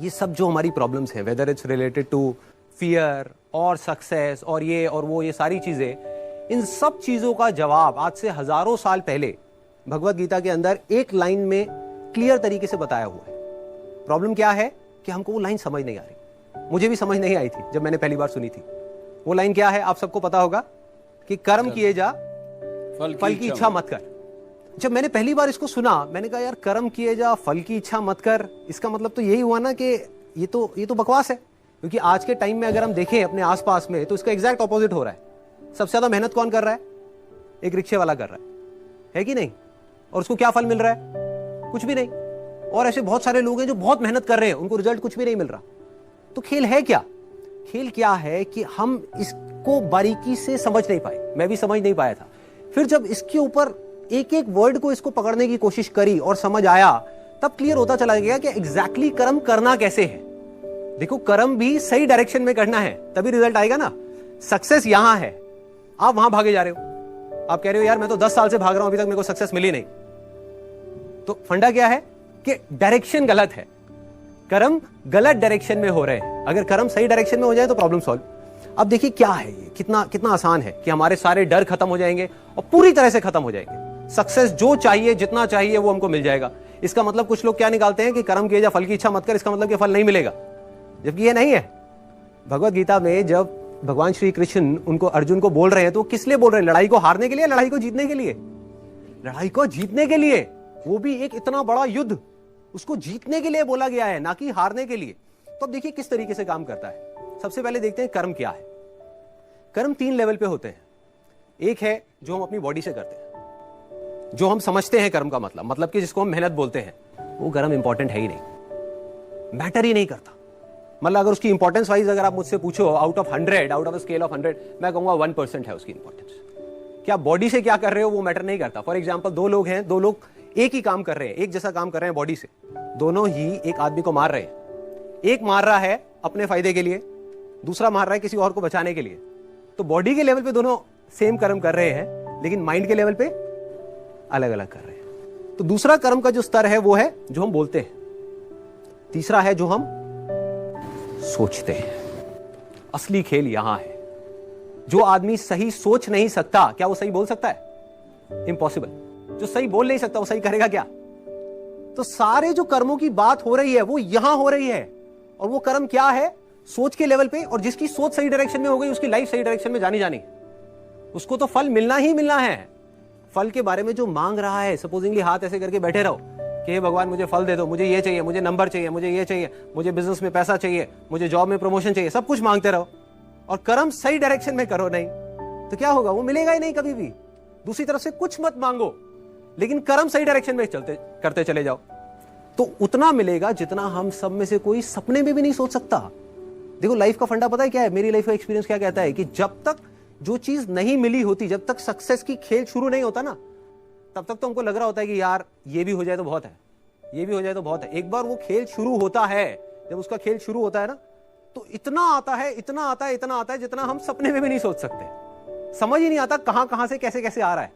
ये सब जो हमारी प्रॉब्लम्स हैं, whether it's related to fear और सक्सेस और ये और वो, ये सारी चीजें, इन सब चीजों का जवाब आज से हजारों साल पहले भगवत गीता के अंदर एक लाइन में क्लियर तरीके से बताया हुआ है। प्रॉब्लम क्या है कि हमको वो लाइन समझ नहीं आ रही। मुझे भी समझ नहीं आई थी जब मैंने पहली बार सुनी थी। वो लाइन क्या है आप सबको पता होगा कि कर्म किए जा, फल की इच्छा मत कर। जब मैंने पहली बार इसको सुना, मैंने कहा यार कर्म किए जा, फल की इच्छा मत कर, इसका मतलब तो यही हुआ ना कि ये तो बकवास है। क्योंकि आज के टाइम में अगर हम देखें अपने आसपास में, तो इसका एग्जैक्ट ऑपोजिट हो रहा है। सबसे ज्यादा मेहनत कौन कर रहा है? एक रिक्शे वाला कर रहा है कि नहीं? और उसको क्या फल मिल रहा है? कुछ भी नहीं। और ऐसे बहुत सारे लोग हैं जो बहुत मेहनत कर रहे हैं, उनको रिजल्ट कुछ भी नहीं मिल रहा। तो खेल है क्या? खेल क्या है कि हम इसको बारीकी से समझ नहीं पाए। मैं भी समझ नहीं पाया था। फिर जब इसके ऊपर एक एक वर्ड को इसको पकड़ने की कोशिश करी और समझ आया, तब क्लियर होता चला गया कि एग्जैक्टली कर्म करना कैसे है। देखो, कर्म भी सही डायरेक्शन में करना है, तभी रिजल्ट आएगा ना। सक्सेस यहां है, आप वहां भागे जा रहे हो। आप कह रहे हो यार मैं तो 10 साल से भाग रहा हूं, अभी तक मेरे को सक्सेस मिली नहीं। तो फंडा क्या है कि डायरेक्शन गलत है। कर्म गलत डायरेक्शन में हो रहे हैं। अगर कर्म सही डायरेक्शन में हो जाए तो प्रॉब्लम सॉल्व। अब देखिए क्या है ये, कितना आसान है कि हमारे सारे डर खत्म हो जाएंगे और पूरी तरह से खत्म हो जाएंगे। सक्सेस जो चाहिए, जितना चाहिए वो हमको मिल जाएगा। इसका मतलब कुछ लोग क्या निकालते हैं कि कर्म किए जा, फल की इच्छा मत कर, इसका मतलब कि फल नहीं मिलेगा, जबकि ये नहीं है। भगवत गीता में जब भगवान श्री कृष्ण उनको, अर्जुन को बोल रहे हैं, तो किस लिए बोल रहे हैं? लड़ाई को हारने के लिए, लड़ाई को जीतने के लिए? लड़ाई को जीतने के लिए। वो भी एक इतना बड़ा युद्ध, उसको जीतने के लिए बोला गया है, ना कि हारने के लिए। तो अब देखिए किस तरीके से काम करता है। सबसे पहले देखते हैं कर्म क्या है। कर्म 3 लेवल पे होते हैं। एक है जो हम अपनी बॉडी से करते हैं, जो हम समझते हैं कर्म का मतलब कि जिसको हम मेहनत बोलते हैं। वो कर्म इंपॉर्टेंट है ही नहीं, मैटर ही नहीं करता। मतलब अगर उसकी इंपॉर्टेंस वाइज अगर आप मुझसे पूछो, out of 100, out of scale of 100, मैं कहूंगा 1% है उसकी इंपॉर्टेंस। क्या बॉडी से क्या कर रहे हो वो मैटर नहीं करता। फॉर एग्जाम्पल, 2 लोग हैं, 2 लोग एक ही काम कर रहे हैं, एक जैसा काम कर रहे हैं बॉडी से, दोनों ही एक आदमी को मार रहे हैं। एक मार रहा है अपने फायदे के लिए, दूसरा मार रहा है किसी और को बचाने के लिए। तो बॉडी के लेवल पे दोनों सेम कर्म कर रहे हैं, लेकिन माइंड के लेवल पे अलग अलग कर रहे हैं। तो दूसरा कर्म का जो स्तर है वो है जो हम बोलते हैं। तीसरा है जो हम सोचते हैं। असली खेल यहां है। जो आदमी सही सोच नहीं सकता, क्या वो सही बोल सकता है? इम्पॉसिबल। जो सही बोल नहीं सकता वो सही करेगा क्या? तो सारे जो कर्मों की बात हो रही है वो यहां हो रही है। और वो कर्म क्या है? सोच के लेवल पे। और जिसकी सोच सही डायरेक्शन में हो गई, उसकी लाइफ सही डायरेक्शन में जानी, उसको तो फल मिलना ही मिलना है। फल के बारे में जो मांग रहा है, सपोजिंगली हाथ ऐसे करके बैठे रहो कि हे भगवान मुझे फल दे दो, मुझे ये चाहिए, मुझे नंबर चाहिए, मुझे ये चाहिए, मुझे बिजनेस में पैसा चाहिए, मुझे जॉब में प्रमोशन चाहिए, सब कुछ मांगते रहो और कर्म सही डायरेक्शन में करो नहीं, तो क्या होगा? वो मिलेगा ही नहीं कभी भी। दूसरी तरफ से कुछ मत मांगो, लेकिन कर्म सही डायरेक्शन में करते चले जाओ, तो उतना मिलेगा जितना हम सब में से कोई सपने में भी नहीं सोच सकता। देखो, लाइफ का फंडा पता है क्या है? मेरी लाइफ का एक्सपीरियंस क्या कहता है कि जब तक जो चीज नहीं मिली होती, जब तक सक्सेस की खेल शुरू नहीं होता ना, तब तक तो हमको लग रहा होता है कि यार ये भी हो जाए तो बहुत है, ये भी हो जाए तो बहुत है। एक बार वो खेल शुरू होता है, जब उसका खेल शुरू होता है ना, तो इतना आता है, इतना आता है, इतना आता है जितना हम सपने में भी नहीं सोच सकते। समझ ही नहीं आता कहां से कैसे कैसे आ रहा है।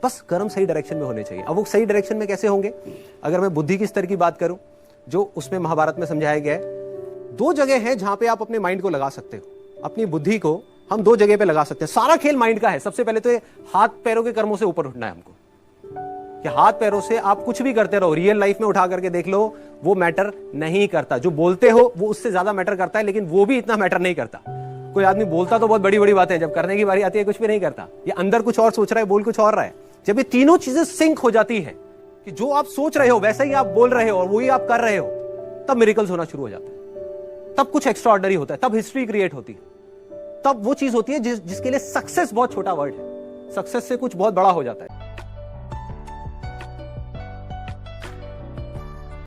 बस कर्म सही डायरेक्शन में होने चाहिए। अब वो सही डायरेक्शन में कैसे होंगे? अगर मैं बुद्धि की स्तर की बात करूं, जो उसमें महाभारत में समझाया गया है, 2 जगह है जहां पे आप अपने माइंड को लगा सकते हो। अपनी बुद्धि को हम 2 जगह पे लगा सकते हैं। सारा खेल माइंड का है। सबसे पहले तो ये हाथ पैरों के कर्मों से ऊपर उठना है हमको, कि हाथ पैरों से आप कुछ भी करते रहो, रियल लाइफ में उठा करके देख लो, वो मैटर नहीं करता। जो बोलते हो वो उससे ज्यादा मैटर करता है, लेकिन वो भी इतना मैटर नहीं करता। कोई आदमी बोलता तो बहुत बड़ी बड़ी बातें, जब करने की बारी आती है कुछ भी नहीं करता। ये अंदर कुछ और सोच रहा है, बोल कुछ और रहा है। जब ये तीनों चीजें सिंक हो जाती है कि जो आप सोच रहे हो वैसा ही आप बोल रहे हो और वही आप कर रहे हो, तब मिरेकल्स होना शुरू हो जाता है। तब कुछ एक्स्ट्राऑर्डिनरी होता है, तब हिस्ट्री क्रिएट होती है, तब वो चीज होती है जिसके लिए सक्सेस बहुत छोटा वर्ड है। सक्सेस से कुछ बहुत बड़ा हो जाता है।